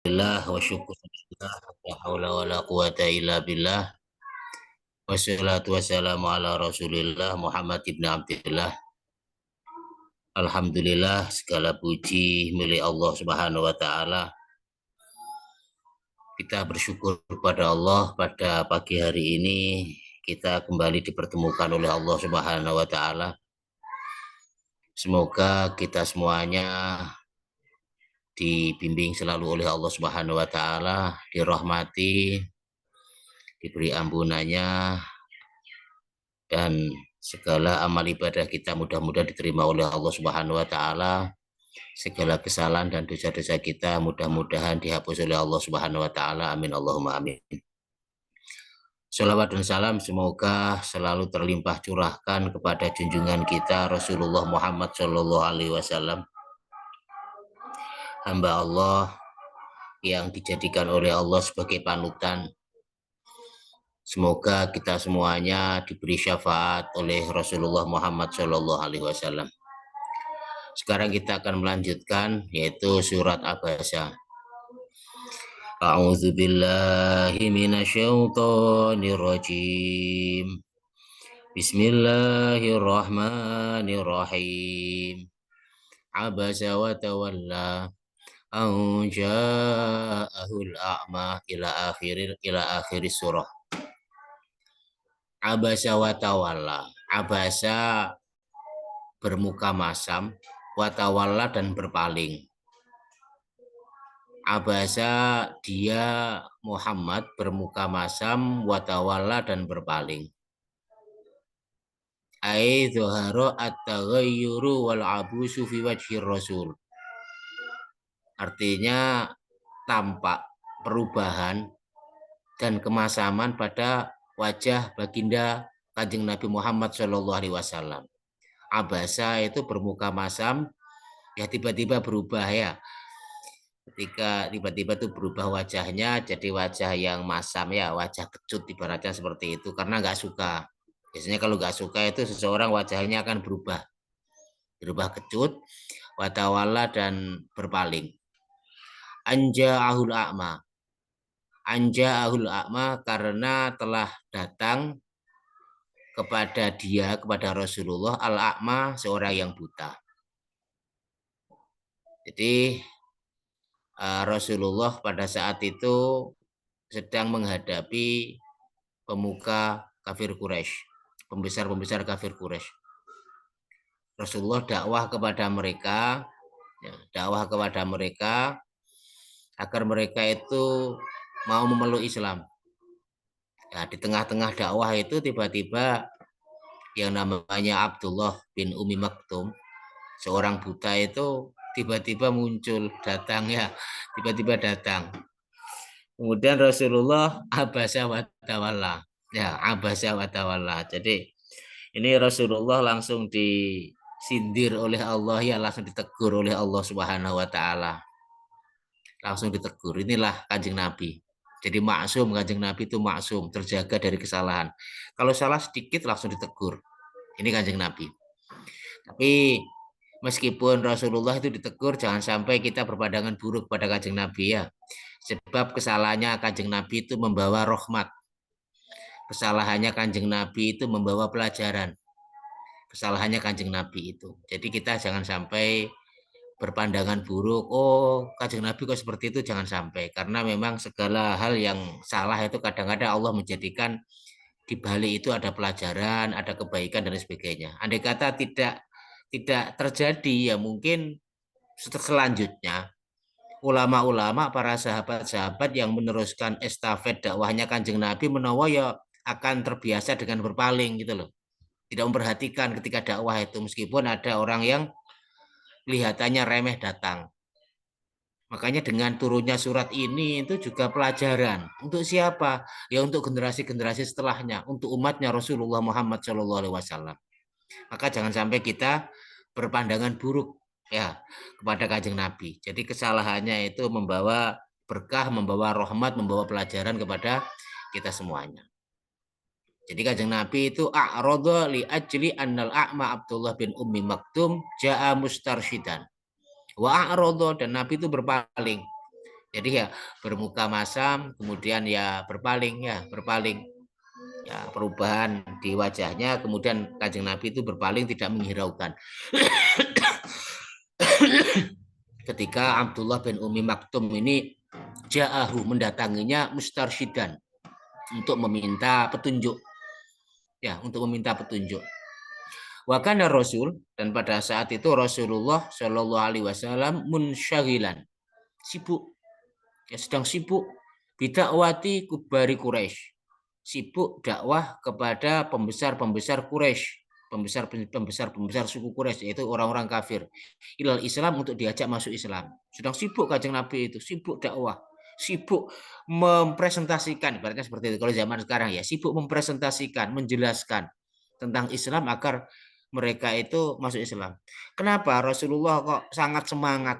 Alhamdulillah wa syukurillah la haula wa la quwata illa billah wassalatu wassalamu ala rasulillah Muhammad ibn Abdullah. Alhamdulillah, segala puji milik Allah subhanahu wa ta'ala. Kita bersyukur kepada Allah pada pagi hari ini kita kembali dipertemukan oleh Allah subhanahu wa ta'ala. Semoga kita semuanya dibimbing selalu oleh Allah subhanahu wa ta'ala, dirahmati, diberi ampunannya, dan segala amal ibadah kita mudah-mudahan diterima oleh Allah Subhanahu wa taala. Segala kesalahan dan dosa-dosa kita mudah-mudahan dihapus oleh Allah Subhanahu wa taala. Amin Allahumma amin. Salawat dan salam semoga selalu terlimpah curahkan kepada junjungan kita Rasulullah Muhammad Shallallahu alaihi wasallam, hamba Allah yang dijadikan oleh Allah sebagai panutan. Semoga kita semuanya diberi syafaat oleh Rasulullah Muhammad Shallallahu alaihi wasallam. Sekarang kita akan melanjutkan yaitu surat Abasa. A'udzu billahi minasyaitonir rajim. Bismillahirrahmanirrahim. Abasa wa tawalla an ja'ahul a'ma ila akhir surah. Abasa wa tawalla. Abasa bermuka masam, watawalla dan berpaling. Abasa dia Muhammad bermuka masam, watawalla dan berpaling. Ai zuhara at-taghayyuru wal abusu fi wajhir rasul. Artinya tampak perubahan dan kemasaman pada wajah baginda Kanjeng Nabi Muhammad Shallallahu alaihi wasallam. Abasa itu bermuka masam, ya tiba-tiba berubah ya. Ketika tiba-tiba itu berubah wajahnya jadi wajah yang masam ya, wajah kecut ibaratnya seperti itu karena nggak suka. Biasanya kalau nggak suka itu seseorang wajahnya akan berubah kecut, watawalla dan berpaling. Anja'ahul a'ma. Anja'ahul a'ma karena telah datang kepada dia, kepada Rasulullah, al-a'ma seorang yang buta. Jadi Rasulullah pada saat itu sedang menghadapi pemuka kafir Quraisy, pembesar-pembesar kafir Quraisy. Rasulullah dakwah kepada mereka, agar mereka itu mau memeluk Islam. Ya, di tengah-tengah dakwah itu tiba-tiba yang namanya Abdullah bin Umi Maktum, seorang buta itu tiba-tiba muncul, datang ya, tiba-tiba datang. Kemudian Rasulullah abasa wa tawalla. Ya, abasa wa tawalla. Jadi ini Rasulullah langsung disindir oleh Allah ya, langsung ditegur oleh Allah Subhanahu wa taala. Langsung ditegur. Inilah Kanjeng Nabi. Jadi maksum, Kanjeng Nabi itu maksum, terjaga dari kesalahan. Kalau salah sedikit langsung ditegur. Ini Kanjeng Nabi. Tapi meskipun Rasulullah itu ditegur, jangan sampai kita berpandangan buruk pada Kanjeng Nabi ya. Sebab kesalahannya Kanjeng Nabi itu membawa rahmat. Kesalahannya Kanjeng Nabi itu membawa pelajaran. Kesalahannya Kanjeng Nabi itu. Jadi kita jangan sampai berpandangan buruk, oh Kanjeng Nabi kok seperti itu, jangan sampai. Karena memang segala hal yang salah itu kadang-kadang Allah menjadikan di balik itu ada pelajaran, ada kebaikan dan sebagainya. Andai kata tidak terjadi ya mungkin selanjutnya ulama-ulama, para sahabat-sahabat yang meneruskan estafet dakwahnya Kanjeng Nabi menawa ya akan terbiasa dengan berpaling gitu loh. Tidak memperhatikan ketika dakwah itu meskipun ada orang yang kelihatannya remeh datang. Makanya dengan turunnya surat ini itu juga pelajaran. Untuk siapa? Ya untuk generasi-generasi setelahnya, untuk umatnya Rasulullah Muhammad SAW. Maka jangan sampai kita berpandangan buruk ya kepada Kanjeng Nabi. Jadi kesalahannya itu membawa berkah, membawa rahmat, membawa pelajaran kepada kita semuanya. Jadi Kanjeng Nabi itu a'radha li ajli annal a'ma Abdullah bin Ummi Maktum ja'a mustarsyidan. Wa a'radha, dan Nabi itu berpaling Jadi ya bermuka masam, kemudian ya berpaling, ya perubahan di wajahnya, kemudian Kanjeng Nabi itu berpaling tidak menghiraukan. Ketika Abdullah bin Umi Maktum ini ja'ahu mendatanginya mustarsyidan untuk meminta petunjuk, untuk meminta petunjuk. Wa kana Rasul, dan pada saat itu Rasulullah Shallallahu alaihi wasallam munsyagilan, sibuk, sedang sibuk bidakwati kubari Quraisy, sibuk dakwah kepada pembesar-pembesar Quraisy, pembesar suku Quraisy, yaitu orang-orang kafir, ilal Islam, untuk diajak masuk Islam. Sedang sibuk Kanjeng Nabi itu, sibuk dakwah, sibuk mempresentasikan, ibaratnya seperti itu kalau zaman sekarang ya, sibuk mempresentasikan, menjelaskan tentang Islam agar mereka itu masuk Islam. Kenapa Rasulullah kok sangat semangat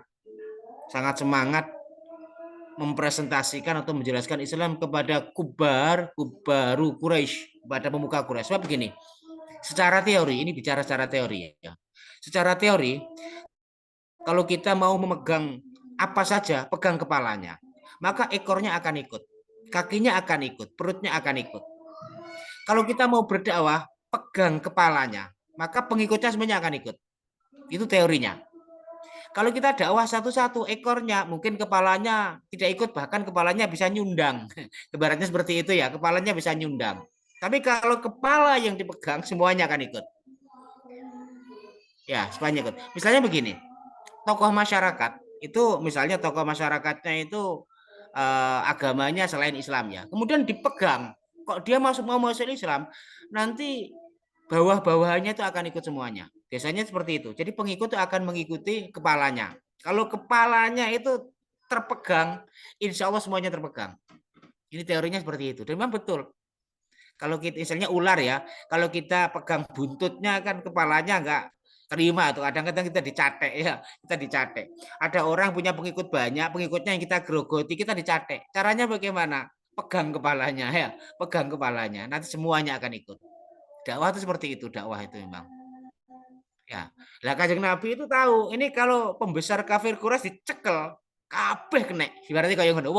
mempresentasikan atau menjelaskan Islam kepada kubaru Quraisy, pada pemuka Quraisy? Sebab begini, secara teori, ini bicara secara teori ya. Secara teori, kalau kita mau memegang apa saja, pegang kepalanya, maka ekornya akan ikut, kakinya akan ikut, perutnya akan ikut. Kalau kita mau berdakwah, pegang kepalanya, maka pengikutnya semuanya akan ikut. Itu teorinya. Kalau kita dakwah satu-satu, ekornya, mungkin kepalanya tidak ikut, bahkan kepalanya bisa nyundang. Ibaratnya seperti itu ya, kepalanya bisa nyundang. Tapi kalau kepala yang dipegang, semuanya akan ikut. Ya, semuanya ikut. Misalnya begini, tokoh masyarakat, itu misalnya tokoh masyarakatnya itu agamanya selain Islam ya. Kemudian dipegang, kok dia mau masuk Islam, nanti bawah-bawahnya itu akan ikut semuanya. Biasanya seperti itu. Jadi pengikut itu akan mengikuti kepalanya. Kalau kepalanya itu terpegang, insya Allah semuanya terpegang. Ini teorinya seperti itu. Dan memang betul. Kalau kita misalnya ular ya, kalau kita pegang buntutnya kan kepalanya enggak terima tuh. Kadang-kadang kita dicatek ya, kita dicatek. Ada orang punya pengikut banyak, pengikutnya yang kita gerogoti, kita dicatek. Caranya bagaimana? Pegang kepalanya ya, pegang kepalanya. Nanti semuanya akan ikut. Dakwah itu seperti itu, dakwah itu memang. Ya, lah Kanjeng Nabi itu tahu, ini kalau pembesar kafir Quraisy dicekel, kabeh kena. Berarti kayak ngono,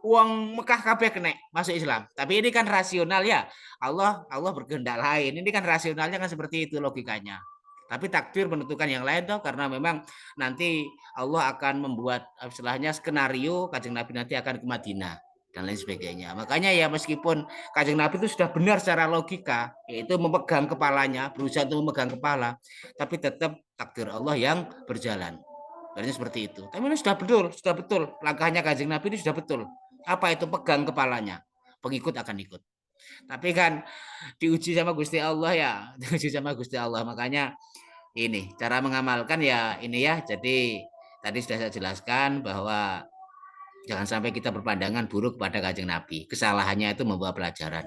wong Mekah kabeh kena masuk Islam. Tapi ini kan rasional ya. Allah berkehendak lain. Ini kan rasionalnya kan seperti itu logikanya. Tapi takdir menentukan yang lain toh, karena memang nanti Allah akan membuat istilahnya skenario Kanjeng Nabi nanti akan ke Madinah dan lain sebagainya. Makanya ya meskipun Kanjeng Nabi itu sudah benar secara logika, yaitu memegang kepalanya, berusaha untuk memegang kepala, tapi tetap takdir Allah yang berjalan. Berarti seperti itu. Tapi ini sudah betul. Langkahnya Kanjeng Nabi ini sudah betul. Apa itu pegang kepalanya? Pengikut akan ikut. Tapi kan diuji sama Gusti Allah ya, diuji sama Gusti Allah. Makanya ini cara mengamalkan ya ini ya. Jadi tadi sudah saya jelaskan bahwa jangan sampai kita berpandangan buruk pada Kanjeng Nabi. Kesalahannya itu membawa pelajaran.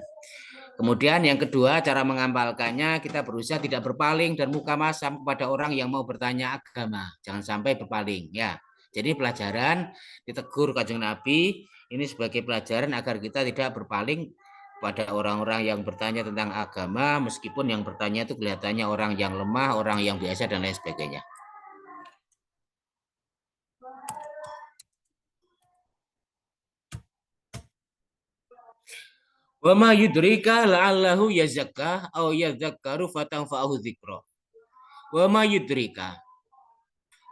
Kemudian yang kedua, cara mengamalkannya kita berusaha tidak berpaling dan muka masam kepada orang yang mau bertanya agama. Jangan sampai berpaling ya. Jadi pelajaran ditegur Kanjeng Nabi ini sebagai pelajaran agar kita tidak berpaling pada orang-orang yang bertanya tentang agama, meskipun yang bertanya itu kelihatannya orang yang lemah, orang yang biasa dan lain sebagainya. Wa ma yudrika la'allahu yazakka aw yadzakkaru fatanfa'ahu dzikra. Wa ma yudrika.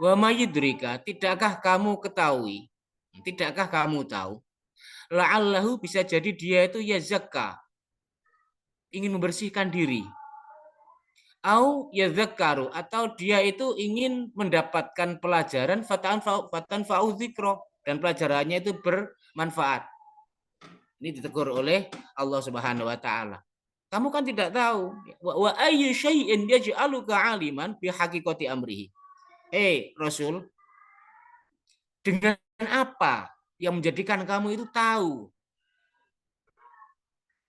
Wa ma yudrika, tidakkah kamu ketahui? Tidakkah kamu tahu? La'allahu, bisa jadi dia itu yazakka, ingin membersihkan diri. Au yadzakkaru, atau dia itu ingin mendapatkan pelajaran fatanfa'u dzikra, dan pelajarannya itu bermanfaat. Ini ditegur oleh Allah Subhanahu wa taala. Kamu kan tidak tahu. Wa ayyu syai'in yaj'aluka 'aliman bi haqiqati amrihi. Rasul, dengan apa yang menjadikan kamu itu tahu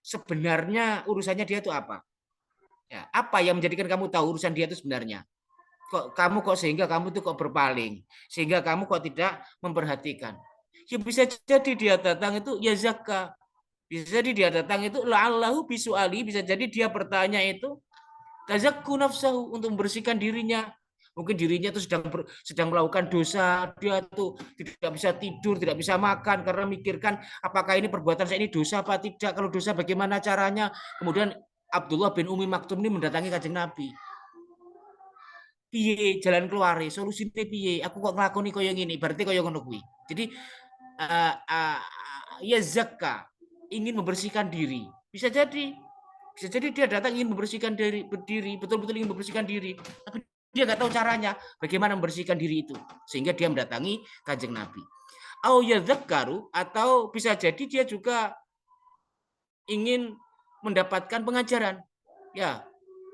sebenarnya urusannya dia itu apa? Ya, apa yang menjadikan kamu tahu urusan dia itu sebenarnya? Kok sehingga kamu itu kok berpaling, sehingga kamu kok tidak memperhatikan? Ya bisa jadi dia datang itu ya zakka. Bisa jadi dia datang itu la'allahu bisu'ali, bisa jadi dia bertanya itu tazakku nafsahu, untuk membersihkan dirinya, Mungkin dirinya itu sedang melakukan dosa, dia tuh tidak bisa tidur, tidak bisa makan karena mikirkan apakah ini perbuatan saya ini dosa apa tidak. Kalau dosa bagaimana caranya? Kemudian Abdullah bin Umi Maktum ini mendatangi Kanjeng Nabi. Piye jalan keluar, solusine piye? Aku kok nglakoni kaya ngene, berarti kaya ngono kuwi. Jadi ya zakka, ingin membersihkan diri. Bisa jadi dia datang ingin membersihkan diri, berdiri, betul-betul ingin membersihkan diri, tapi dia nggak tahu caranya bagaimana membersihkan diri itu, sehingga dia mendatangi Kanjeng Nabi. Au yadzakkaru, atau bisa jadi dia juga ingin mendapatkan pengajaran. Ya,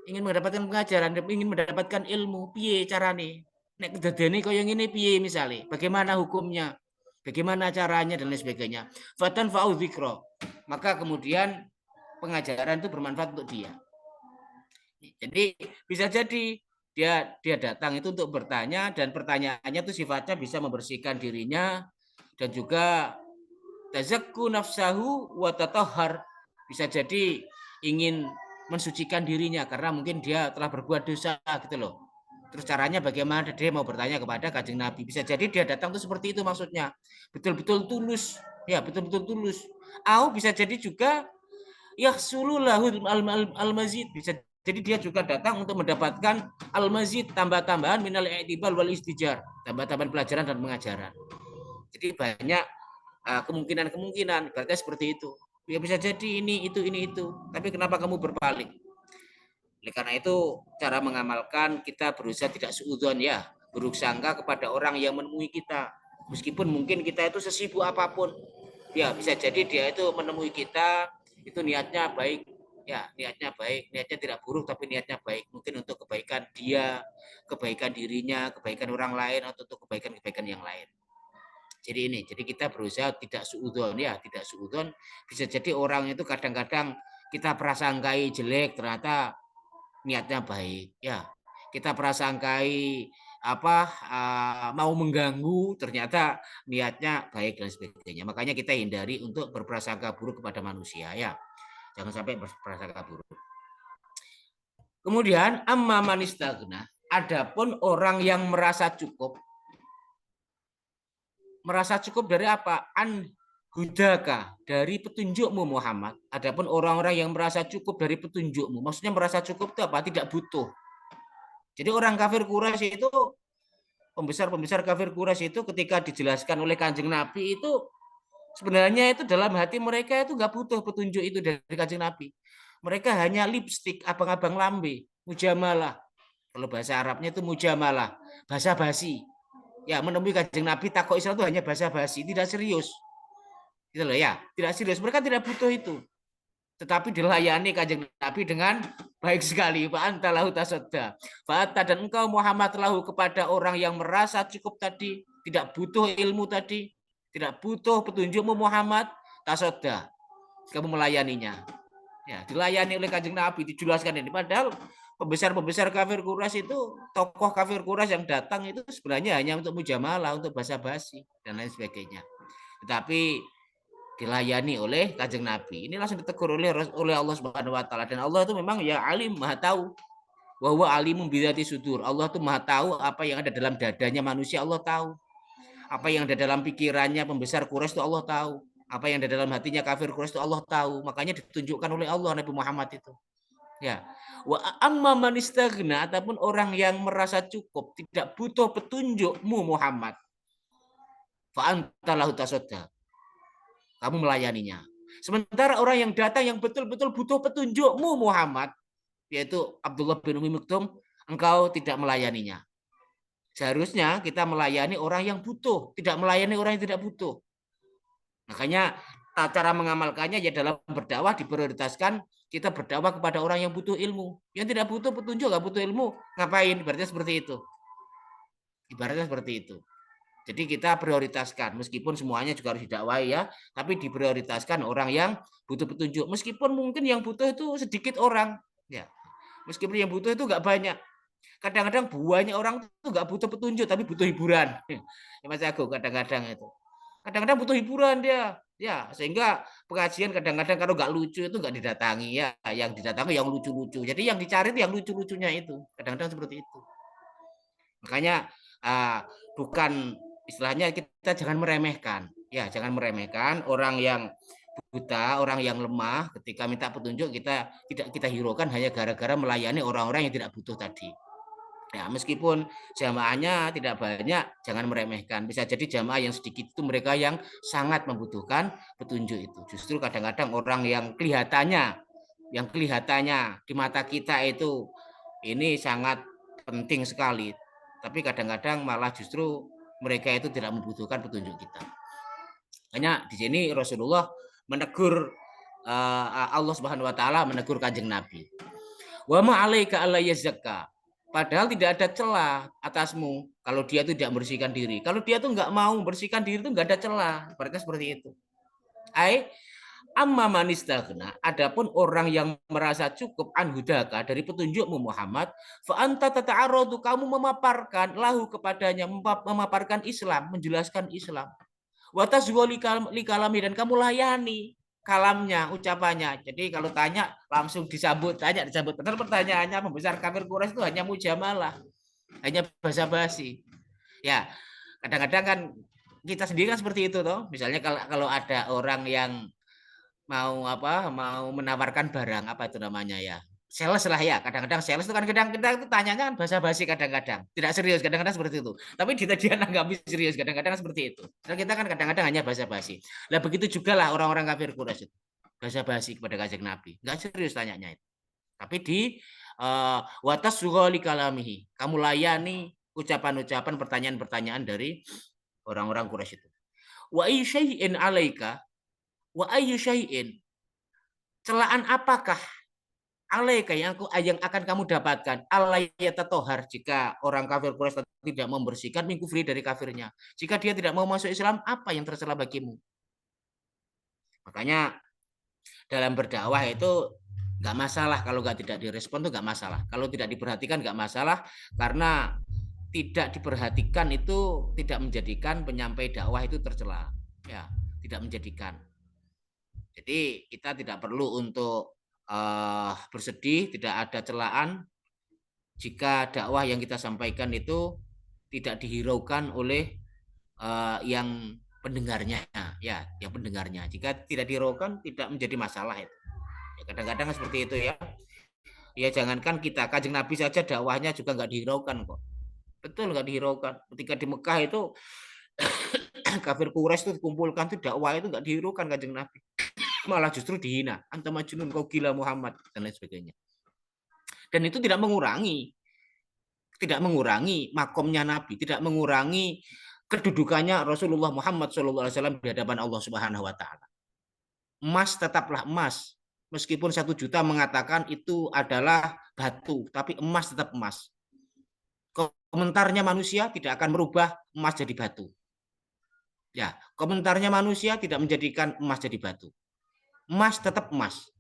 ingin mendapatkan pengajaran, ingin mendapatkan ilmu, piye carane? Nek kedadene kaya ngene piye misale? Bagaimana hukumnya? Bagaimana caranya dan lain sebagainya. Fatan fa'u dzikra. Maka kemudian pengajaran itu bermanfaat untuk dia. Jadi bisa jadi dia datang itu untuk bertanya dan pertanyaannya itu sifatnya bisa membersihkan dirinya dan juga tazakku nafsahu wa tatahhar. Bisa jadi ingin mensucikan dirinya karena mungkin dia telah berbuat dosa gitu loh. Terus caranya bagaimana dia mau bertanya kepada Kanjeng Nabi. Bisa jadi dia datang tuh seperti itu maksudnya. Betul-betul tulus. Ya, betul-betul tulus. Atau bisa jadi juga yahsululahul al-mazid. Bisa jadi dia juga datang untuk mendapatkan al-mazid, tambah-tambahan minal i'tibal wal istijar. Tambah-tambahan pelajaran dan pengajaran. Jadi banyak kemungkinan-kemungkinan. Berarti seperti itu. Ya bisa jadi ini, itu. Tapi kenapa kamu berpaling? Oleh karena itu, cara mengamalkan kita berusaha tidak suudzon ya, buruk sangka kepada orang yang menemui kita. Meskipun mungkin kita itu sesibuk apapun, ya bisa jadi dia itu menemui kita, itu niatnya baik, ya niatnya baik, niatnya tidak buruk tapi niatnya baik. Mungkin untuk kebaikan dia, kebaikan dirinya, kebaikan orang lain, atau untuk kebaikan-kebaikan yang lain. Jadi kita berusaha tidak suudzon ya, tidak suudzon. Bisa jadi orang itu kadang-kadang kita prasangkai jelek, ternyata niatnya baik ya, kita prasangkai mau mengganggu, ternyata niatnya baik dan sebagainya. Makanya kita hindari untuk berprasangka buruk kepada manusia ya, jangan sampai berprasangka buruk. Kemudian amma manistagna, adapun orang yang merasa cukup dari apa? Hudaka, dari petunjukmu Muhammad. Adapun orang-orang yang merasa cukup dari petunjukmu, maksudnya merasa cukup itu apa? Tidak butuh. Jadi orang kafir Quraisy itu, pembesar kafir Quraisy itu ketika dijelaskan oleh Kanjeng Nabi itu sebenarnya itu dalam hati mereka itu nggak butuh petunjuk itu dari Kanjeng Nabi. Mereka hanya lipstik, abang-abang lambe, mujamalah. Kalau bahasa Arabnya itu mujamalah, bahasa basi. Ya, menemui Kanjeng Nabi takok Islam itu hanya bahasa basi, tidak serius. Gitu loh ya, tidak serius. Mereka tidak butuh itu. Tetapi dilayani Kanjeng Nabi dengan baik sekali. Fa anta lahu tasadda. Fa dan engkau Muhammad lahu kepada orang yang merasa cukup tadi, tidak butuh ilmu tadi, tidak butuh petunjukmu Muhammad, tasadda. Kamu melayaninya. Ya, dilayani oleh Kanjeng Nabi, dijelaskan ini. Padahal pembesar-pembesar kafir Quraisy itu, tokoh kafir Quraisy yang datang itu sebenarnya hanya untuk mujamalah, untuk basa-basi dan lain sebagainya. Tetapi dilayani oleh Kanjeng Nabi. Ini langsung ditegur oleh Allah Subhanahu wa taala, dan Allah itu memang ya alim, maha tahu. Wa huwa alimun bidzati sudur. Allah itu maha tahu apa yang ada dalam dadanya manusia, Allah tahu. Apa yang ada dalam pikirannya pembesar Quraisy itu Allah tahu. Apa yang ada dalam hatinya kafir Quraisy itu Allah tahu. Makanya ditunjukkan oleh Allah Nabi Muhammad itu. Ya. Wa amma man istaghna, ataupun orang yang merasa cukup, tidak butuh petunjukmu Muhammad. Fa anta lahu tasadda. Kamu melayaninya. Sementara orang yang datang yang betul-betul butuh petunjukmu Muhammad, yaitu Abdullah bin Umi Maktum, engkau tidak melayaninya. Seharusnya kita melayani orang yang butuh, tidak melayani orang yang tidak butuh. Makanya cara mengamalkannya ya dalam berdakwah diprioritaskan kita berdakwah kepada orang yang butuh ilmu. Yang tidak butuh petunjuk, nggak butuh ilmu, ngapain? Ibaratnya seperti itu. Ibaratnya seperti itu. Jadi kita prioritaskan, meskipun semuanya juga harus didakwai ya, tapi diprioritaskan orang yang butuh petunjuk. Meskipun mungkin yang butuh itu sedikit orang, ya. Meskipun yang butuh itu nggak banyak. Kadang-kadang banyak orang itu nggak butuh petunjuk, tapi butuh hiburan. Ya, Mas Agung kadang-kadang itu. Kadang-kadang butuh hiburan dia, ya. Sehingga pengajian kadang-kadang kalau nggak lucu itu nggak didatangi ya. Yang didatangi yang lucu-lucu. Jadi yang dicari itu yang lucu-lucunya itu. Kadang-kadang seperti itu. Makanya bukan istilahnya kita jangan meremehkan. Ya, jangan meremehkan orang yang buta, orang yang lemah ketika minta petunjuk kita tidak kita hiraukan hanya gara-gara melayani orang-orang yang tidak butuh tadi. Ya, meskipun jamaahnya tidak banyak, jangan meremehkan. Bisa jadi jamaah yang sedikit itu mereka yang sangat membutuhkan petunjuk itu. Justru kadang-kadang orang yang kelihatannya di mata kita itu ini sangat penting sekali. Tapi kadang-kadang malah justru mereka itu tidak membutuhkan petunjuk kita. Hanya di sini Rasulullah menegur Allah Subhanahu wa taala menegur Kanjeng Nabi. Wa ma 'alaika alla yazakka. Padahal tidak ada celah atasmu kalau dia itu tidak membersihkan diri. Kalau dia tuh nggak mau membersihkan diri itu nggak ada celah. Berarti seperti itu. Ai amma manistaghna. Adapun orang yang merasa cukup anhudaka dari petunjukmu Muhammad, fa anta tata'arradu kamu memaparkan lahu kepadanya memaparkan Islam, menjelaskan Islam. Wa tazwali kalami dan kamu layani kalamnya, ucapannya. Jadi kalau tanya langsung disambut, tanya disambut. Padahal pertanyaannya pembesar kafir Quraisy itu hanya mujamalah, hanya basa-basi. Ya, kadang-kadang kan kita sendiri kan seperti itu toh. Misalnya kalau ada orang yang mau menawarkan barang apa itu namanya ya, sales lah ya, kadang-kadang sales itu kan kadang-kadang itu tanyanya kan basa-basi, kadang-kadang tidak serius, kadang-kadang seperti itu, tapi dia nanggapi serius, kadang-kadang seperti itu. Dan kita kan kadang-kadang hanya basa-basi. Nah begitu juga lah orang-orang kafir Quraisy itu basa-basi kepada Kanjeng Nabi, nggak serius tanyanya itu, tapi di watas sughali kalamihi, kamu layani ucapan-ucapan pertanyaan-pertanyaan dari orang-orang Quraisy itu. Wa ayyu syai'in alaika, wa ayyu syai'in, celaan apakah alaika yang akan kamu dapatkan alayata tohar, jika orang kafir Quraisy tidak membersihkan mingkufri dari kafirnya, jika dia tidak mau masuk Islam, apa yang tercela bagimu? Makanya dalam berdakwah itu nggak masalah kalau tidak direspon, tuh nggak masalah, kalau tidak diperhatikan nggak masalah, karena tidak diperhatikan itu tidak menjadikan penyampai dakwah itu tercela, ya, tidak menjadikan. Jadi kita tidak perlu untuk bersedih, tidak ada celaan jika dakwah yang kita sampaikan itu tidak dihiraukan oleh yang pendengarnya, ya, yang pendengarnya. Jika tidak dihiraukan, tidak menjadi masalah itu. Ya, kadang-kadang seperti itu ya. Ya jangankan kita, Kanjeng Nabi saja dakwahnya juga nggak dihiraukan kok. Betul nggak dihiraukan. Ketika di Mekah itu kafir Quraisy itu dikumpulkan, itu dakwah itu nggak dihiraukan Kanjeng Nabi, malah justru dihina. Anta majnun, kau gila Muhammad, dan lain sebagainya. Dan itu tidak mengurangi makomnya Nabi, tidak mengurangi kedudukannya Rasulullah Muhammad SAW di hadapan Allah Subhanahu Wa Taala. Emas tetaplah emas, meskipun 1 juta mengatakan itu adalah batu, tapi emas tetap emas. Komentarnya manusia tidak akan merubah emas jadi batu. Ya, komentarnya manusia tidak menjadikan emas jadi batu. Emas tetap emas.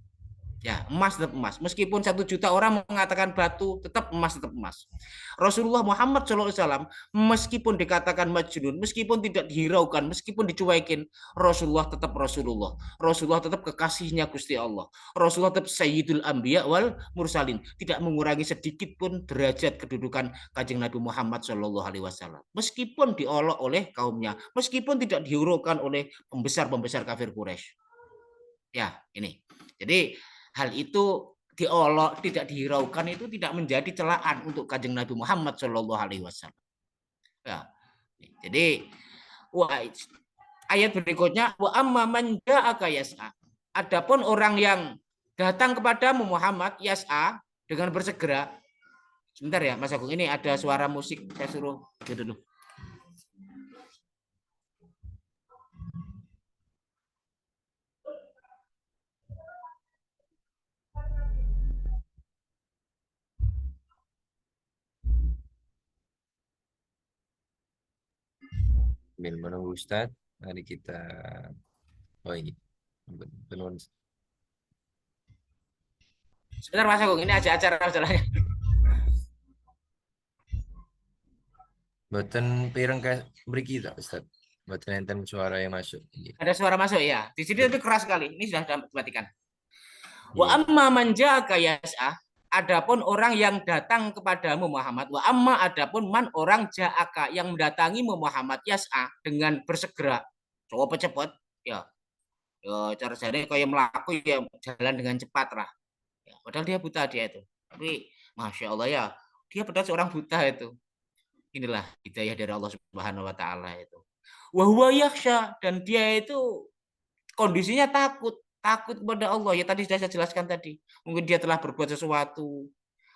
Ya, emas tetap emas. Meskipun 1 juta orang mengatakan batu, tetap emas, tetap emas. Rasulullah Muhammad SAW, meskipun dikatakan majnun, meskipun tidak dihiraukan, meskipun dicuekin, Rasulullah tetap Rasulullah. Rasulullah tetap kekasihnya Gusti Allah. Rasulullah tetap Sayyidul Anbiya wal Mursalin. Tidak mengurangi sedikit pun derajat kedudukan Kanjeng Nabi Muhammad SAW. Meskipun diolok oleh kaumnya, meskipun tidak dihiraukan oleh pembesar-pembesar kafir Quraisy. Ya, ini. Jadi hal itu diolok, tidak dihiraukan, itu tidak menjadi celaan untuk Kanjeng Nabi Muhammad SAW. Ya. Jadi ayat berikutnya, wa amma man ja'aka yas'a. Adapun orang yang datang kepadamu Muhammad yas'a, dengan bersegera. Sebentar ya Mas Agung, ini ada suara musik, saya suruh dulu. Sambil menunggu Ustadz, mari kita belum. Sebentar Mas Agung, ini aja acara jalannya. Buatan pirang beri kita Ustadz. Buatan enten suara yang masuk. Ada suara masuk ya. Di sini tapi keras sekali. Ini sudah matikan. Wa Iya. amma man ja'aka yas'a. adapun orang yang datang kepadamu Muhammad, wa amma adapun man orang ja'aka yang mendatangimu Muhammad yas'a dengan bersegera, coba cepet ya. Ya cara jane kaya melaku ya jalan dengan cepat lah. Ya, padahal dia buta dia itu. Tapi masya Allah ya, dia padahal seorang buta itu. Inilah hidayah dari Allah Subhanahu wa taala itu. Wa huwa yakhsha dan dia itu kondisinya takut, takut kepada Allah. Ya tadi sudah saya jelaskan tadi. Mungkin dia telah berbuat sesuatu,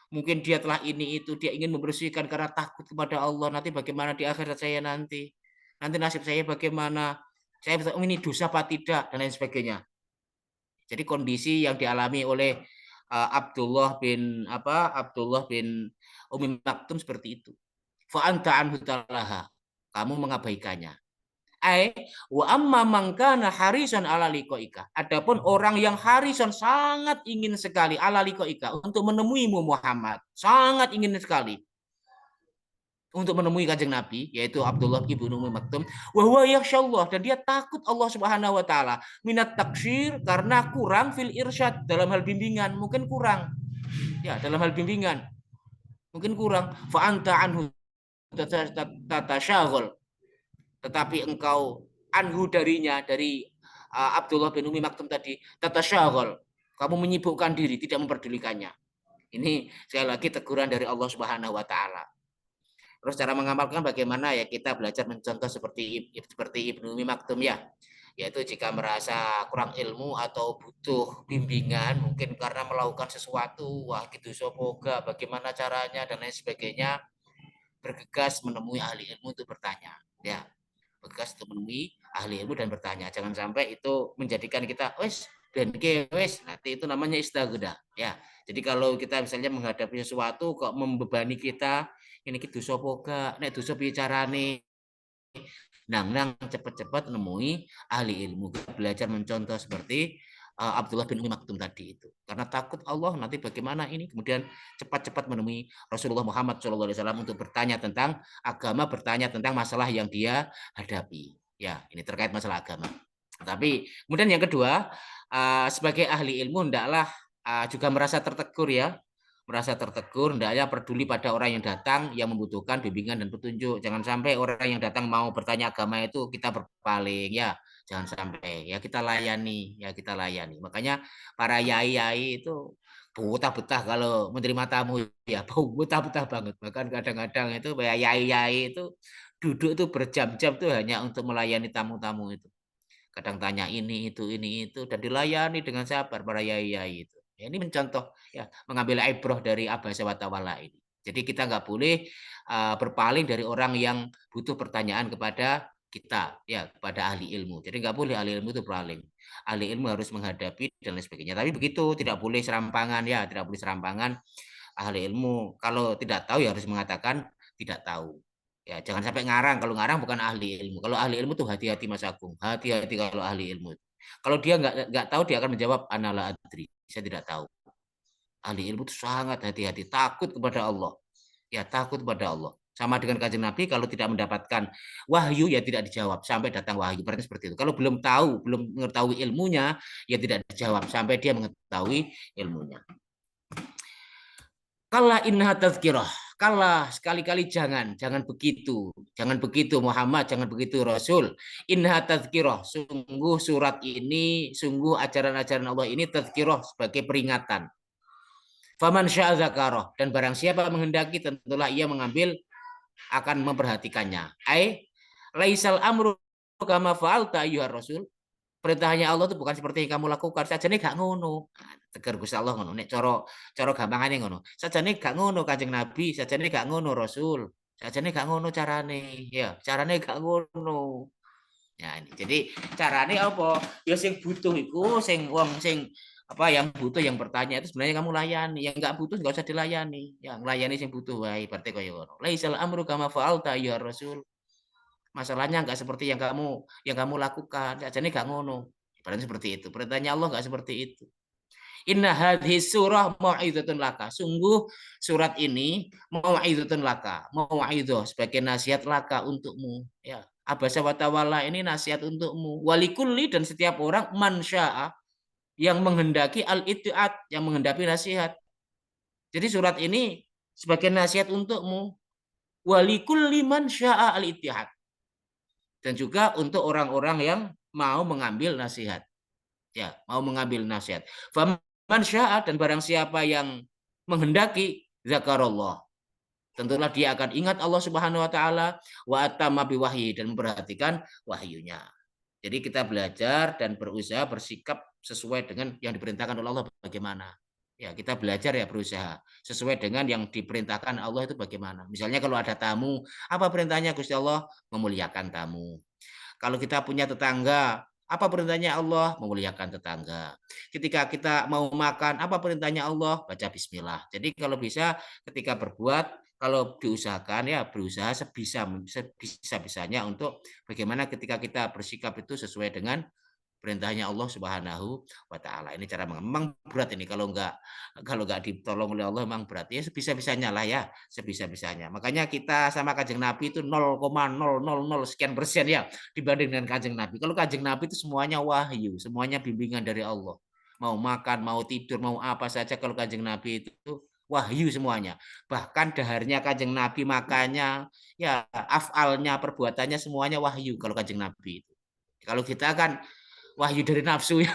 mungkin dia telah ini itu, dia ingin membersihkan karena takut kepada Allah. Nanti bagaimana di akhirat saya nanti? Nanti nasib saya bagaimana? Saya ini dosa apa tidak dan lain sebagainya. Jadi kondisi yang dialami oleh Abdullah bin Umi Maktum seperti itu. Fa anta anhu talaha. Kamu mengabaikannya. Ai wa amma man kana harisan ala liqaika. Adapun orang yang harisan sangat ingin sekali ala liqaika untuk menemuimu Muhammad, sangat ingin sekali untuk menemui Kanjeng Nabi, yaitu Abdullah ibnu Umi Maktum, wa huwa yakhsyallah dan dia takut Allah Subhanahu wa taala, minat taksir karena kurang fil irsyad dalam hal bimbingan, mungkin kurang. Ya, dalam hal bimbingan mungkin kurang. Fa anta anhu tatasyaghl. Tetapi engkau anhu darinya dari Abdullah bin Umi Maktum tadi tatasyaghl. Kamu menyibukkan diri, tidak memperdulikannya. Ini sekali lagi teguran dari Allah Subhanahu wa taala. Terus cara mengamalkan bagaimana ya kita belajar mencontoh seperti Ibnu Umi Maktum ya. Yaitu jika merasa kurang ilmu atau butuh bimbingan mungkin karena melakukan sesuatu, wah gitu sopoga, bagaimana caranya dan lain sebagainya, bergegas menemui ahli ilmu untuk bertanya. Ya, bergegas untuk menemui ahli ilmu dan bertanya. Jangan sampai itu menjadikan kita nanti itu namanya istaghna ya. Jadi kalau kita misalnya menghadapi sesuatu kok membebani kita, ini kita dosa poga, nek dosa piye carane. Nang cepat-cepat nemui ahli ilmu, belajar mencontoh seperti Abdullah bin Umi Maktum tadi itu. Karena takut Allah nanti bagaimana ini, kemudian cepat-cepat menemui Rasulullah Muhammad SAW untuk bertanya tentang agama, bertanya tentang masalah yang dia hadapi. Ya, ini terkait masalah agama. Tapi kemudian yang kedua, sebagai ahli ilmu hendaklah juga merasa tertegur ya, merasa tertegur, hendaknya peduli pada orang yang datang yang membutuhkan bimbingan dan petunjuk. Jangan sampai orang yang datang mau bertanya agama itu kita berpaling ya, jangan sampai ya, kita layani ya, kita layani. Makanya para yai-yai itu betah-betah kalau menerima tamu ya, betah-betah banget. Bahkan kadang-kadang itu yai-yai itu duduk itu berjam-jam tuh hanya untuk melayani tamu-tamu itu. Kadang tanya ini itu dan dilayani dengan sabar para yai-yai itu. Ya, ini mencontoh ya, mengambil ibrah dari Abasa wa Tawalla ini. Jadi kita nggak boleh berpaling dari orang yang butuh pertanyaan kepada kita ya, kepada ahli ilmu. Jadi nggak boleh ahli ilmu itu berpaling. Ahli ilmu harus menghadapi dan lain sebagainya. Tapi begitu tidak boleh serampangan ya, tidak boleh serampangan. Ahli ilmu kalau tidak tahu ya harus mengatakan tidak tahu. Ya, jangan sampai ngarang. Kalau ngarang bukan ahli ilmu. Kalau ahli ilmu tuh hati-hati Mas Agung. Hati-hati kalau ahli ilmu. Kalau dia nggak tahu dia akan menjawab anala adri. Saya tidak tahu. Ahli ilmu itu sangat hati-hati, takut kepada Allah. Ya, takut kepada Allah. Sama dengan Kanjeng Nabi kalau tidak mendapatkan wahyu ya tidak dijawab sampai datang wahyu. Berarti seperti itu. Kalau belum tahu, belum mengetahui ilmunya ya tidak dijawab sampai dia mengetahui ilmunya. Kala inna tazkirah. Kala sekali-kali jangan begitu Muhammad, jangan begitu Rasul. Inna tazkirah, sungguh surat ini, sungguh ajaran-ajaran Allah ini tazkirah sebagai peringatan. Faman syaa dzakarah, dan barang siapa menghendaki tentulah ia mengambil akan memperhatikannya. Ai laisal amru kama fa'alta ayyuhar rasul. Perintahnya Allah itu bukan seperti yang kamu lakukan. Sajane gak ngono. Tegar Gusti Allah ngono. Nek cara gampangane ngono. Sajane gak ngono Kanjeng Nabi, sajane gak ngono Rasul. Sajane gak ngono carane. Ya, carane gak ngono. Ya ini. Jadi carane apa? Ya sing butuh iku, sing wong sing apa yang butuh yang bertanya itu sebenarnya kamu layani. Yang enggak butuh enggak usah dilayani. Yang layani sing butuh wae berarti kaya ngono. Laisal amru kama fa'alta ya Rasul. Masalahnya enggak seperti yang kamu lakukan. Sajane enggak ngono. Berarti seperti itu. Perintahnya Allah enggak seperti itu. Inna hadhi surah mau'izatun laka. Sungguh surat ini mau'izatun laka. Mau'izah sebagai nasihat laka untukmu. Ya. Abasa wa tawalla ini nasihat untukmu. Walikulli dan setiap orang man sya'a yang menghendaki al-itiat, yang menghendaki nasihat. Jadi surat ini sebagai nasihat untukmu, walikul liman sya'a al-ittihad. Dan juga untuk orang-orang yang mau mengambil nasihat. Ya, mau mengambil nasihat. Faman sya'a, dan barang siapa yang menghendaki, zakarallah, tentulah dia akan ingat Allah Subhanahu wa taala, wa atamma biwahyi, dan memperhatikan wahyunya. Jadi kita belajar dan berusaha bersikap sesuai dengan yang diperintahkan oleh Allah bagaimana. Ya, kita belajar ya berusaha sesuai dengan yang diperintahkan Allah itu bagaimana. Misalnya kalau ada tamu, apa perintahnya Gusti Allah? Memuliakan tamu. Kalau kita punya tetangga, apa perintahnya Allah? Memuliakan tetangga. Ketika kita mau makan, apa perintahnya Allah? Baca bismillah. Jadi kalau bisa ketika berbuat, kalau diusahakan ya berusaha sebisa-bisanya untuk bagaimana ketika kita bersikap itu sesuai dengan perintahnya Allah Subhanahu wa taala. Ini cara memang berat ini kalau nggak ditolong oleh Allah memang berat. Ya sebisa-bisanya lah ya, sebisa-bisanya. Makanya kita sama Kanjeng Nabi itu 0,000 sekian persen ya dibanding dengan Kanjeng Nabi. Kalau Kanjeng Nabi itu semuanya wahyu, semuanya bimbingan dari Allah. Mau makan, mau tidur, mau apa saja kalau Kanjeng Nabi itu wahyu semuanya. Bahkan daharnya Kanjeng Nabi, makanya ya afalnya, perbuatannya semuanya wahyu kalau Kanjeng Nabi itu. Kalau kita kan wahyu dari nafsu ya.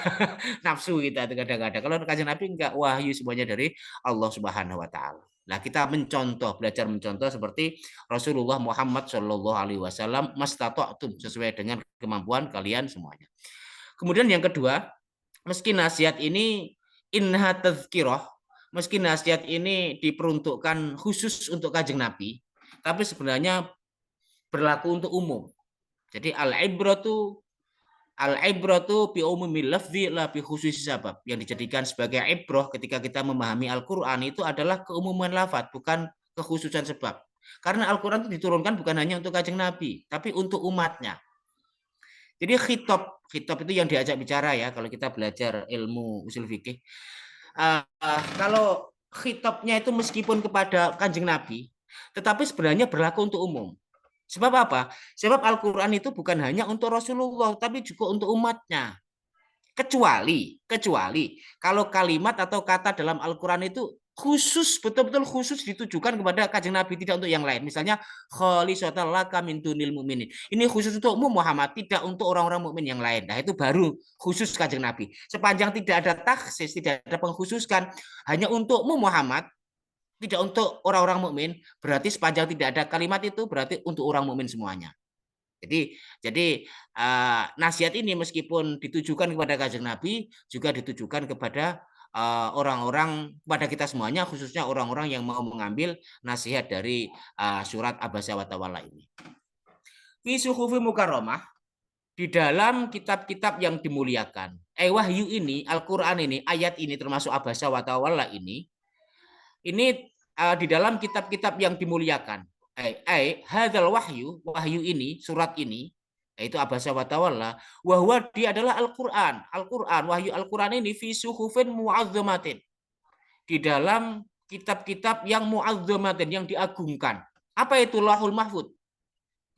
Nafsu kita kadang-kadang. Kalau Kanjeng Nabi enggak, wahyu semuanya dari Allah Subhanahu wa taala. Nah, kita mencontoh, belajar mencontoh seperti Rasulullah Muhammad Shallallahu alaihi wasallam, mastata'tum, sesuai dengan kemampuan kalian semuanya. Kemudian yang kedua, meski nasihat ini inha tazkirah, meski nasihat ini diperuntukkan khusus untuk Kanjeng Nabi, tapi sebenarnya berlaku untuk umum. Jadi al-ibratu bi umumil lafzi la bi khususi sabab. Yang dijadikan sebagai ibroh ketika kita memahami Al-Qur'an itu adalah keumuman lafaz, bukan kekhususan sebab. Karena Al-Qur'an itu diturunkan bukan hanya untuk Kanjeng Nabi, tapi untuk umatnya. Jadi khitab itu yang diajak bicara ya kalau kita belajar ilmu usul fikih. Kalau khitabnya itu meskipun kepada Kanjeng Nabi, tetapi sebenarnya berlaku untuk umum. Sebab apa? Sebab Al-Quran itu bukan hanya untuk Rasulullah, tapi juga untuk umatnya. Kecuali kalau kalimat atau kata dalam Al-Quran itu khusus, betul-betul khusus ditujukan kepada Kanjeng Nabi, tidak untuk yang lain. Misalnya, khalisatan laka min dunil mu'minin. Ini khusus untukmu Muhammad, tidak untuk orang-orang mukmin yang lain. Nah, itu baru khusus Kanjeng Nabi. Sepanjang tidak ada taksis, tidak ada pengkhususkan, hanya untukmu Muhammad, tidak untuk orang-orang mukmin, berarti sepanjang tidak ada kalimat itu berarti untuk orang mukmin semuanya. Jadi nasihat ini meskipun ditujukan kepada Kanjeng Nabi juga ditujukan kepada orang-orang, kepada kita semuanya, khususnya orang-orang yang mau mengambil nasihat dari surat Abasa wa Tawalla ini. Fi suhufi mukarramah, di dalam kitab-kitab yang dimuliakan. Wahyu ini, Al-Qur'an ini, ayat ini termasuk Abasa wa Tawalla ini di dalam kitab-kitab yang dimuliakan. Hadzal wahyu ini, surat ini, yaitu Abasa wa Tawalla, wahwa dia adalah Al-Qur'an. Al-Qur'an, wahyu Al-Qur'an ini fi suhufin mu'azzamatin. Di dalam kitab-kitab yang mu'azzamatin, yang diagungkan. Apa itu Lauhul Mahfud?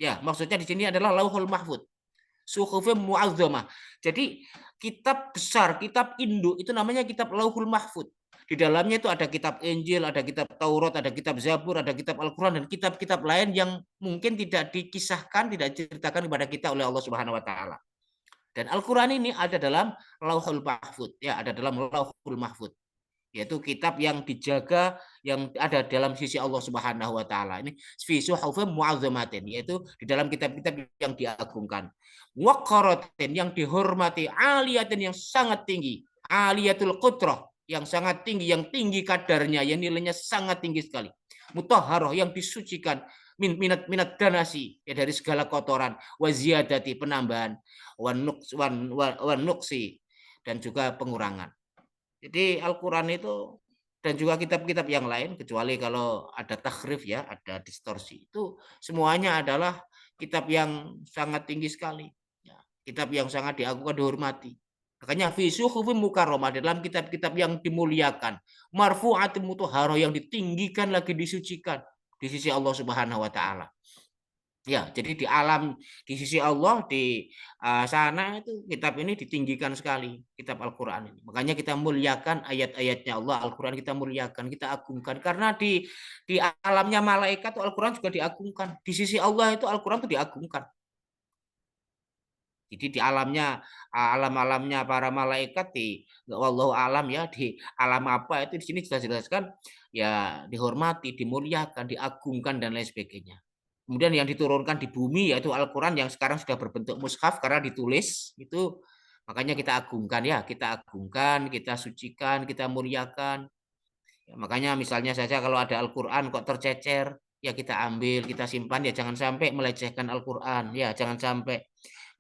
Ya, maksudnya di sini adalah Lauhul Mahfud. Suhufin mu'azzamah. Jadi kitab besar, kitab induk itu namanya kitab Lauhul Mahfud. Di dalamnya itu ada kitab Injil, ada kitab Taurat, ada kitab Zabur, ada kitab Al-Quran, dan kitab-kitab lain yang mungkin tidak dikisahkan, tidak diceritakan kepada kita oleh Allah Subhanahu wa taala. Dan Al-Quran ini ada dalam Lauhul Mahfud, ya, ada dalam Lauhul Mahfud. Yaitu kitab yang dijaga, yang ada dalam sisi Allah Subhanahu wa taala. Ini fi suhufin mu'azzamatin, yaitu di dalam kitab-kitab yang diagungkan. Waqaratin, yang dihormati, aliyatin, yang sangat tinggi, aliyatul qudrah, yang sangat tinggi, yang tinggi kadarnya, yang nilainya sangat tinggi sekali. Mutahharah, yang disucikan, minat danasi, ya, dari segala kotoran, wa ziyadati, penambahan, wa nuqsi, dan juga pengurangan. Jadi Al-Quran itu dan juga kitab-kitab yang lain, kecuali kalau ada takhrif ya, ada distorsi, itu semuanya adalah kitab yang sangat tinggi sekali, ya, kitab yang sangat diagungkan, dihormati. Makanya fi suhufin mukarramah, dalam kitab-kitab yang dimuliakan, marfu'atin mutahharah, yang ditinggikan lagi, disucikan di sisi Allah Subhanahu wa taala. Ya, jadi di sisi Allah di sana itu kitab ini ditinggikan sekali, kitab Al-Qur'an ini. Makanya kita muliakan ayat-ayatnya Allah, Al-Qur'an kita muliakan, kita agungkan karena di alamnya malaikat Al-Qur'an juga diagungkan. Di sisi Allah itu Al-Qur'an itu diagungkan. Jadi di alam-alamnya para malaikat di wallahu alam ya di alam apa itu di sini jelas-jelaskan ya dihormati, dimuliakan, diagungkan dan lain sebagainya. Kemudian yang diturunkan di bumi yaitu Al-Qur'an yang sekarang sudah berbentuk mushaf karena ditulis itu makanya kita agungkan ya, kita agungkan, kita sucikan, kita muliakan. Ya, makanya misalnya saja kalau ada Al-Qur'an kok tercecer, ya kita ambil, kita simpan ya jangan sampai melecehkan Al-Qur'an, ya jangan sampai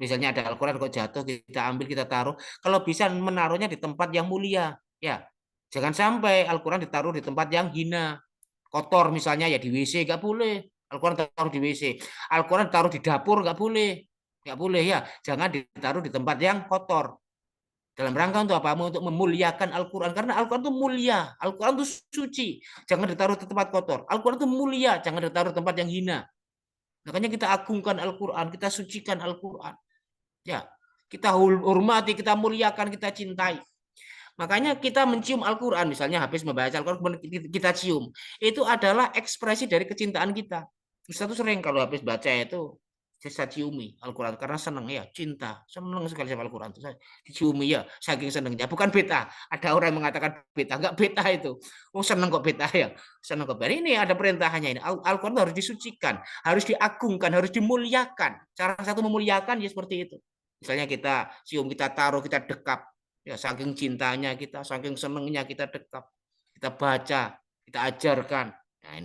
misalnya ada Al-Qur'an kok jatuh kita ambil kita taruh, kalau bisa menaruhnya di tempat yang mulia, ya. Jangan sampai Al-Qur'an ditaruh di tempat yang hina, kotor misalnya ya di WC nggak boleh. Al-Qur'an taruh di WC. Al-Qur'an taruh di dapur nggak boleh. Nggak boleh ya. Jangan ditaruh di tempat yang kotor. Dalam rangka untuk apa? Untuk memuliakan Al-Quran. Karena Al-Quran itu mulia. Al-Quran itu suci. Jangan ditaruh di tempat kotor. Al-Quran itu mulia. Jangan ditaruh di tempat yang hina. Makanya kita agungkan Al-Quran. Kita sucikan Al-Quran. Ya, kita hormati, kita muliakan, kita cintai. Makanya kita mencium Al-Quran. Misalnya habis membaca Al-Quran, kita cium. Itu adalah ekspresi dari kecintaan kita. Ustaz itu sering kalau habis baca itu saya ciumi Al-Quran karena senang ya cinta senang sekali sama Al-Quran itu saya diciumi ya saking senangnya bukan beta ada orang yang mengatakan beta enggak beta itu oh senang kok beta ya senang kok beta ini ada perintahnya ini Al-Quran harus disucikan harus diagungkan harus dimuliakan cara satu memuliakan ya seperti itu misalnya kita cium kita taruh kita dekap ya saking cintanya kita saking senangnya kita dekap kita baca kita ajarkan nah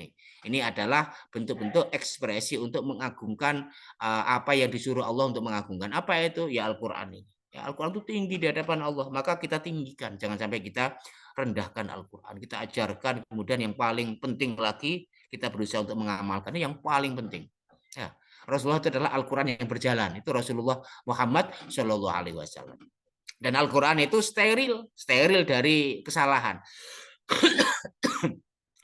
ini adalah bentuk-bentuk ekspresi untuk mengagungkan apa yang disuruh Allah untuk mengagungkan. Apa itu? Ya Al-Quran ini. Ya, Al-Quran itu tinggi di hadapan Allah, maka kita tinggikan. Jangan sampai kita rendahkan Al-Quran. Kita ajarkan, kemudian yang paling penting lagi, kita berusaha untuk mengamalkan. Ini yang paling penting. Ya, Rasulullah itu adalah Al-Quran yang berjalan. Itu Rasulullah Muhammad Shallallahu Alaihi Wasallam. Dan Al-Quran itu steril dari kesalahan.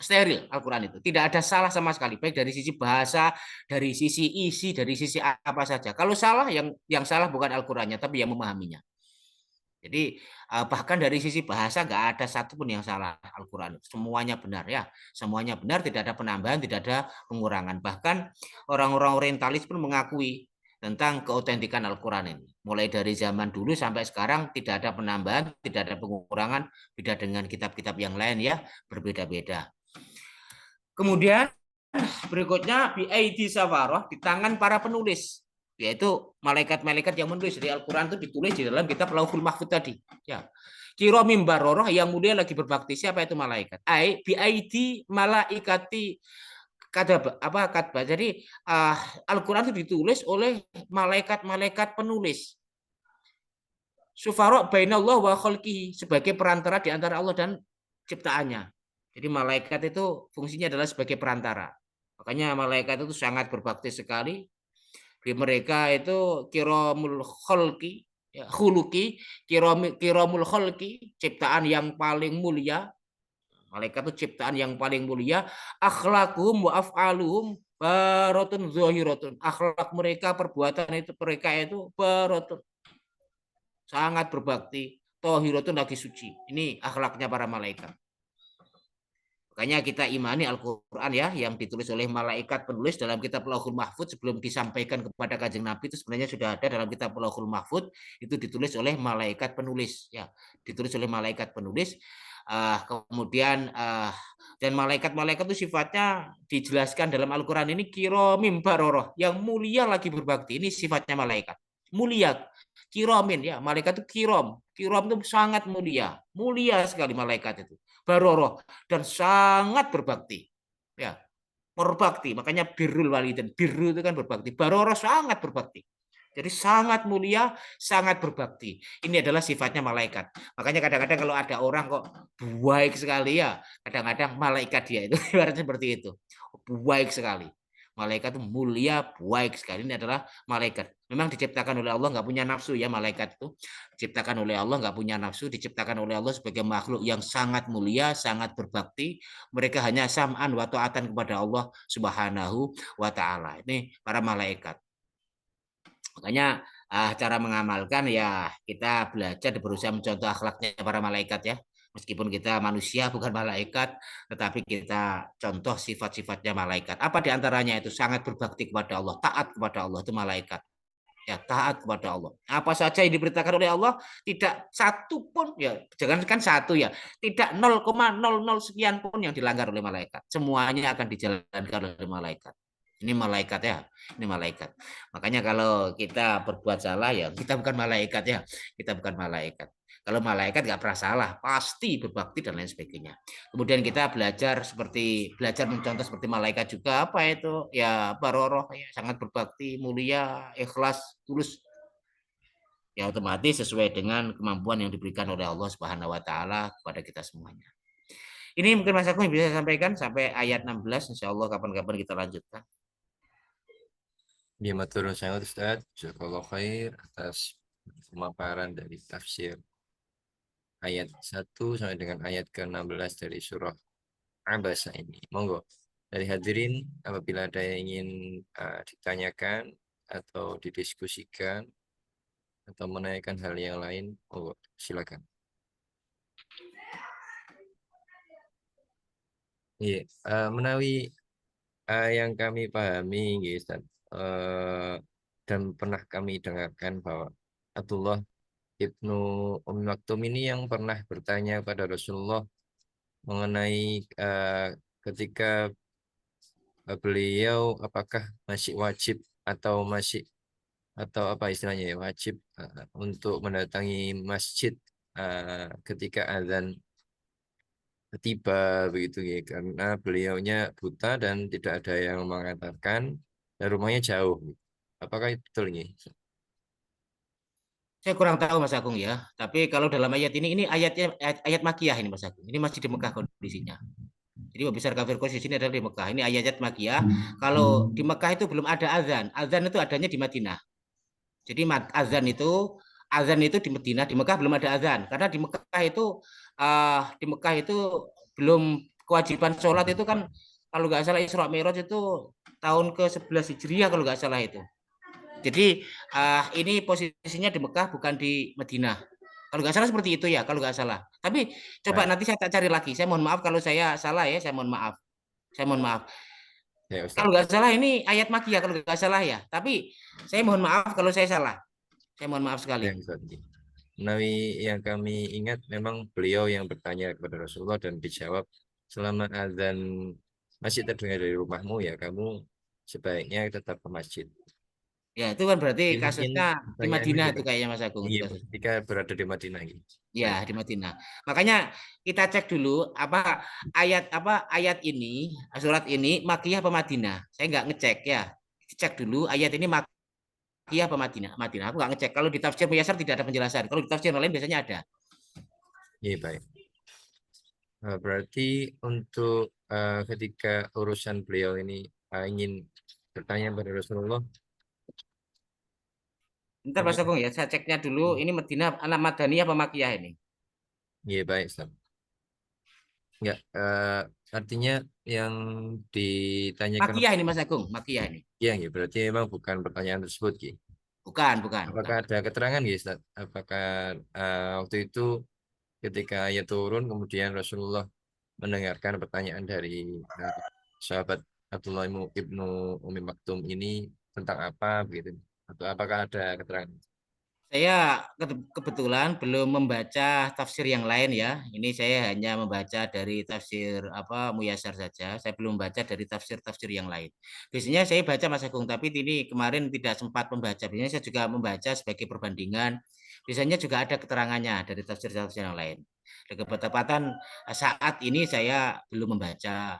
Steril Al-Quran itu tidak ada salah sama sekali baik dari sisi bahasa dari sisi isi dari sisi apa saja kalau salah yang salah bukan Al-Qurannya tapi yang memahaminya jadi bahkan dari sisi bahasa nggak ada satupun yang salah Al-Quran semuanya benar ya semuanya benar tidak ada penambahan tidak ada pengurangan bahkan orang-orang orientalis pun mengakui tentang keautentikan Al-Quran ini mulai dari zaman dulu sampai sekarang tidak ada penambahan tidak ada pengurangan beda dengan kitab-kitab yang lain ya berbeda-beda. Kemudian berikutnya BID Sawaroh di tangan para penulis yaitu malaikat-malaikat yang menulis di Al-Quran itu ditulis di dalam kitab Lauhul Mahfuz tadi ya Kiromim Baroroh yang mulia lagi berbakti siapa itu malaikat BID malaikati katba jadi Al-Quran itu ditulis oleh malaikat-malaikat penulis Sufarok bainallah wa khalqihi sebagai perantara di antara Allah dan ciptaannya jadi malaikat itu fungsinya adalah sebagai perantara. Makanya malaikat itu sangat berbakti sekali. Di mereka itu kiromul kholki, ya, khuluki, kiromul kholki, ciptaan yang paling mulia. Malaikat itu ciptaan yang paling mulia. Akhlakum wa af'aluhum barotun zohirotun. Akhlak mereka, perbuatan itu mereka itu barotun. Sangat berbakti. Tohirotun lagi suci. Ini akhlaknya para malaikat. Makanya kita imani Al-Quran ya yang ditulis oleh malaikat penulis dalam kitab Lauhul Mahfuz sebelum disampaikan kepada Kanjeng Nabi itu sebenarnya sudah ada dalam kitab Lauhul Mahfuz itu ditulis oleh malaikat penulis ya ditulis oleh malaikat penulis kemudian dan malaikat-malaikat itu sifatnya dijelaskan dalam Al-Quran ini kiromim baroroh yang mulia lagi berbakti ini sifatnya malaikat mulia kiromin ya malaikat itu kirom itu sangat mulia sekali malaikat itu baroroh dan sangat berbakti ya berbakti makanya birrul walidin birru itu kan berbakti baroroh sangat berbakti jadi sangat mulia sangat berbakti ini adalah sifatnya malaikat makanya kadang-kadang kalau ada orang kok baik sekali ya kadang-kadang malaikat dia itu ibaratnya seperti itu baik sekali Malaikat itu mulia, baik sekali. Ini adalah malaikat. Memang diciptakan oleh Allah, nggak punya nafsu ya malaikat itu. Diciptakan oleh Allah, nggak punya nafsu. Diciptakan oleh Allah sebagai makhluk yang sangat mulia, sangat berbakti. Mereka hanya sam'an wa ta'atan kepada Allah Subhanahu wa Ta'ala. Ini para malaikat. Makanya cara mengamalkan ya kita belajar berusaha mencontoh akhlaknya para malaikat ya. Meskipun kita manusia bukan malaikat, tetapi kita contoh sifat-sifatnya malaikat. Apa diantaranya itu sangat berbakti kepada Allah, taat kepada Allah itu malaikat. Ya taat kepada Allah. Apa saja yang diberitakan oleh Allah tidak satu pun ya jangankan satu ya, tidak 0,00 sekian pun yang dilanggar oleh malaikat. Semuanya akan dijalankan oleh malaikat. Ini malaikat ya, ini malaikat. Makanya kalau kita berbuat salah ya kita bukan malaikat ya, kita bukan malaikat. Kalau malaikat nggak pernah salah, pasti berbakti dan lain sebagainya. Kemudian kita belajar mencontoh seperti malaikat juga apa itu ya baroroh ya, sangat berbakti, mulia, ikhlas, tulus. Ya otomatis sesuai dengan kemampuan yang diberikan oleh Allah Subhanahu wa taala kepada kita semuanya. Ini mungkin Mas Agung bisa sampaikan sampai ayat 16 insya Allah kapan-kapan kita lanjutkan. Ya, matur sangat Ustaz. Jazakallahu khair atas pemaparan dari tafsir ayat 1 sampai dengan ayat ke-16 dari surah Abasa ini. Monggo. Dari hadirin, apabila ada yang ingin ditanyakan atau didiskusikan atau menanyakan hal yang lain, monggo silakan. Iya, menawi yang kami pahami, gitu, Ustaz, dan pernah kami dengarkan bahwa Abdullah Ibnu Umi Maktum ini yang pernah bertanya pada Rasulullah mengenai ketika beliau apakah masih wajib atau masih atau apa istilahnya ya wajib untuk mendatangi masjid ketika azan tiba begitu ya karena beliaunya buta dan tidak ada yang mengatakan dan rumahnya jauh. Apakah itu betul ini? Saya kurang tahu Mas Agung ya, tapi kalau dalam ayat ini ayatnya ayat Makiyah ini Mas Agung. Ini masih di Mekah kondisinya. Jadi besar kafir Quraisy di sini adalah di Mekah. Ini ayat Makiyah. Kalau di Mekah itu belum ada azan. Azan itu adanya di Madinah. Jadi azan itu di Madinah, di Mekah belum ada azan. Karena di Mekah itu belum kewajiban sholat itu kan kalau nggak salah Isra Mi'raj itu tahun ke-11 Hijriah kalau nggak salah itu. Jadi ini posisinya di Mekah bukan di Madinah. Kalau nggak salah seperti itu ya, kalau nggak salah. Tapi coba Baik, nanti saya tak cari lagi. Saya mohon maaf kalau saya salah ya, saya mohon maaf. Saya mohon maaf. ya Kalau Ustaz. nggak salah ini ayat Makiyah kalau nggak salah ya. Tapi saya mohon maaf kalau saya salah. Saya mohon maaf Ya sekali. Ustaz. Menawi yang kami ingat memang beliau yang bertanya kepada Rasulullah dan dijawab selama azan masih terdengar dari rumahmu ya kamu sebaiknya tetap ke masjid. Ya, itu kan berarti Ini mungkin kasusnya di pertanyaannya Madinah itu juga. kayaknya Mas Agung itu Iya, kasusnya. ketika berada di Madinah gitu. Baik. Ya, di Madinah. Makanya kita cek dulu apa ayat ini, surat ini Makiyah apa Madinah. Saya nggak ngecek ya. Cek dulu ayat ini Makiyah apa Madinah. Madinah. Aku nggak ngecek. Kalau di tafsir Muyassar tidak ada penjelasan. Kalau di tafsir yang lain biasanya ada. Iya, baik. Berarti untuk ketika urusan beliau ini ingin bertanya pada Rasulullah, Bentar Mas apa? Agung ya, saya ceknya dulu. Ini Madinah anak Madaniyah apa Makiyah ini? Iya, baik, Ustaz. Enggak, artinya yang ditanyakan Makiyah ini Mas Agung, Makiyah ini. ya, ya, berarti memang bukan pertanyaan tersebut, Ki. Bukan, bukan, Apakah bukan. ada keterangan, Ki, Ustaz? Apakah waktu itu ketika ayat turun, kemudian Rasulullah mendengarkan pertanyaan dari uh, sahabat Abdullah ibnu Umi Maktum ini tentang apa, begitu? Atau apakah ada keterangan? Saya kebetulan belum membaca tafsir yang lain ya. Ini saya hanya membaca dari tafsir apa Muyasar saja. Saya belum baca dari tafsir-tafsir yang lain. Biasanya saya baca Mas Agung, tapi ini kemarin tidak sempat membaca. Biasanya saya juga membaca sebagai perbandingan. Biasanya juga ada keterangannya dari tafsir-tafsir yang lain. Dan ketepatan saat ini saya belum membaca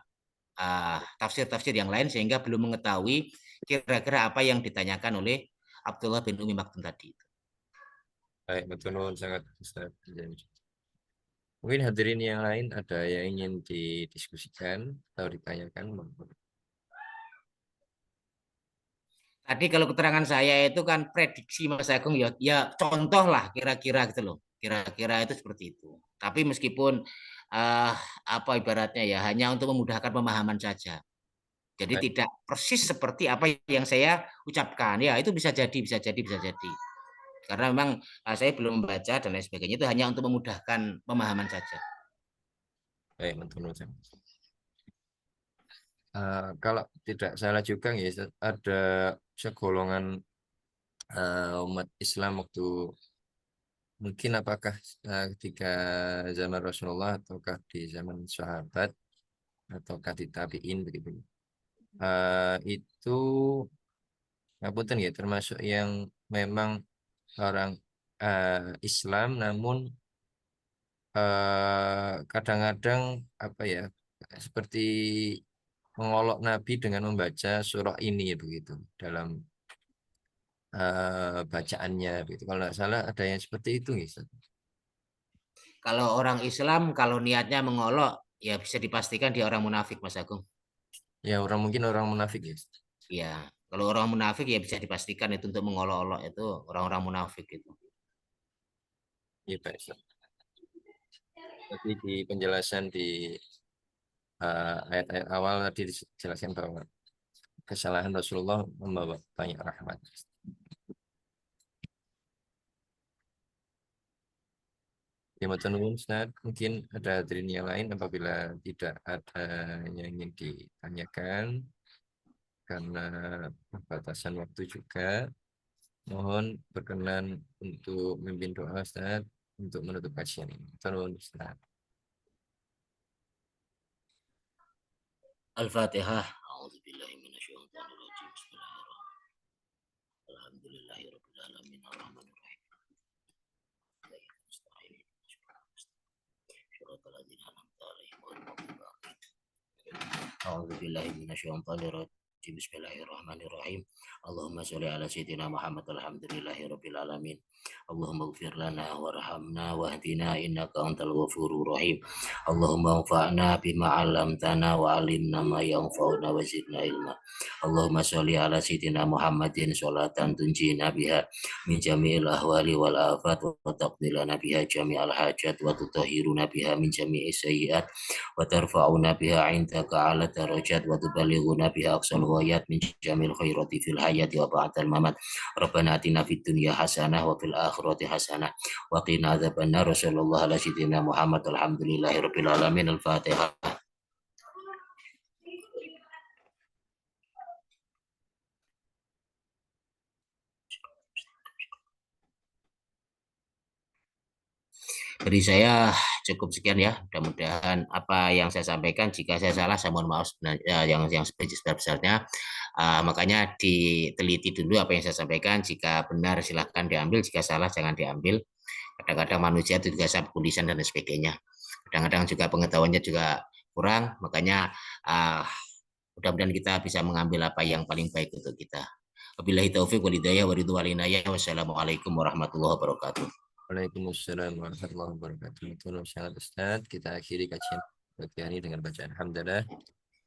tafsir-tafsir yang lain sehingga belum mengetahui kira-kira apa yang ditanyakan oleh Abdullah bin Umi Maktum tadi. Baik, betul nuwun sangat Ustaz. Mungkin hadirin yang lain ada yang ingin didiskusikan atau ditanyakan. tadi kalau keterangan saya itu kan prediksi Mas Agung ya, ya contoh lah kira-kira gitu loh. Kira-kira itu seperti itu. Tapi meskipun apa ibaratnya ya hanya untuk memudahkan pemahaman saja. Jadi Baik, tidak persis seperti apa yang saya ucapkan. Ya itu bisa jadi, bisa jadi, bisa jadi. Karena memang saya belum membaca dan lain sebagainya itu hanya untuk memudahkan pemahaman saja. baik, menurut saya. Kalau tidak salah juga ya, ada segolongan umat Islam waktu mungkin apakah ketika zaman Rasulullah ataukah di zaman sahabat ataukah di tabiin begitu. Itu ngapunten ya termasuk yang memang orang Islam namun kadang-kadang apa ya seperti mengolok Nabi dengan membaca surah ini begitu dalam bacaannya begitu. Kalau nggak salah ada yang seperti itu Ustaz. Kalau orang Islam, kalau niatnya mengolok, ya bisa dipastikan dia orang munafik, Mas Agung. Ya orang mungkin orang munafik ya. Ya, kalau orang munafik ya bisa dipastikan itu untuk mengolok-olok itu orang-orang munafik itu. Iya Pak Ustaz. Tapi di penjelasan di ayat-ayat awal tadi dijelaskan bahwa kesalahan Rasulullah membawa banyak rahmat. Ya, matur nuwun, Ustaz. Mungkin ada hadirin yang lain apabila tidak ada yang ingin ditanyakan karena batasan waktu juga. Mohon berkenan untuk memimpin doa Ustaz untuk menutup kajian ini. Matur nuwun, Ustaz. Al-Fatihah. A'udzubillahi minasyaitonirrajim. Bismillahirrahmanirrahim. Alhamdulillahirabbil alamin. Arrahmanirrahim. Shiratal ladzina an'amta 'alaihim ghairil maghdubi 'alaihim. A'udzubillahi minasyaitonirrajim. Bismillahirrahmanirrahim. Allahumma sholli ala sayyidina Muhammad alhamdulillahi rabbil alamin. Allahumma ighfir lana warhamna wahdina innaka antal ghafurur rahim. Allahumma anfa'na bima 'allamtana wa 'allimna ma yanfa'una wa zidna ilma. Allahumma sholli ala sayyidina Muhammadin sholatan tunjina biha min jami'il ahwali wal afat wa taqdilana biha jami'al hajat wa tutahhiruna biha min jami'is sayyi'at wa tarfa'una biha 'indaka 'ala darajat wa tuballighuna biha aqsal ghayat min jamil khairati fil hayati wa ba'dal mamat. Rabbana atina fid dunya hasanah wa fil akhirati hasanah wa qina adzabannar. Sallallahu ala sayyidina Muhammad alhamdulillahi rabbil alamin. Al-Fatihah. Dari saya cukup sekian ya. Mudah-mudahan apa yang saya sampaikan jika saya salah saya mohon maaf sebenarnya yang sebesar-besarnya. Makanya diteliti dulu apa yang saya sampaikan. Jika benar silahkan diambil, jika salah jangan diambil. Kadang-kadang manusia itu juga salah tulisan dan sebagainya. Kadang-kadang juga pengetahuannya juga kurang. Makanya mudah-mudahan kita bisa mengambil apa yang paling baik untuk kita. Wabillahi taufiq walhidayah waridhu. Wassalamualaikum warahmatullahi wabarakatuh. Waalaikumsalam warahmatullahi wabarakatuh. Betul sangat Ustaz. Kita akhiri kajian pagi ini dengan bacaan Alhamdulillah.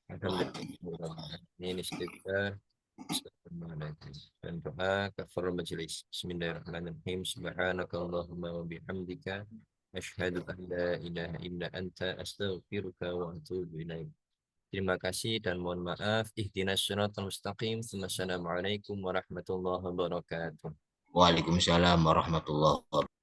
Alhamdulillah. Ini istighfar. Bismillahirrahmanirrahim. Dan doa kafarul majelis. Bismillahirrahmanirrahim. Subhanakallahumma wa bihamdika. Asyhadu an la ilaha illa anta astaghfiruka wa atubu ilaik. Terima kasih dan mohon maaf. Ihdinas siratal mustaqim. Wassalamualaikum warahmatullahi wabarakatuh. Waalaikumsalam warahmatullahi wabarakatuh.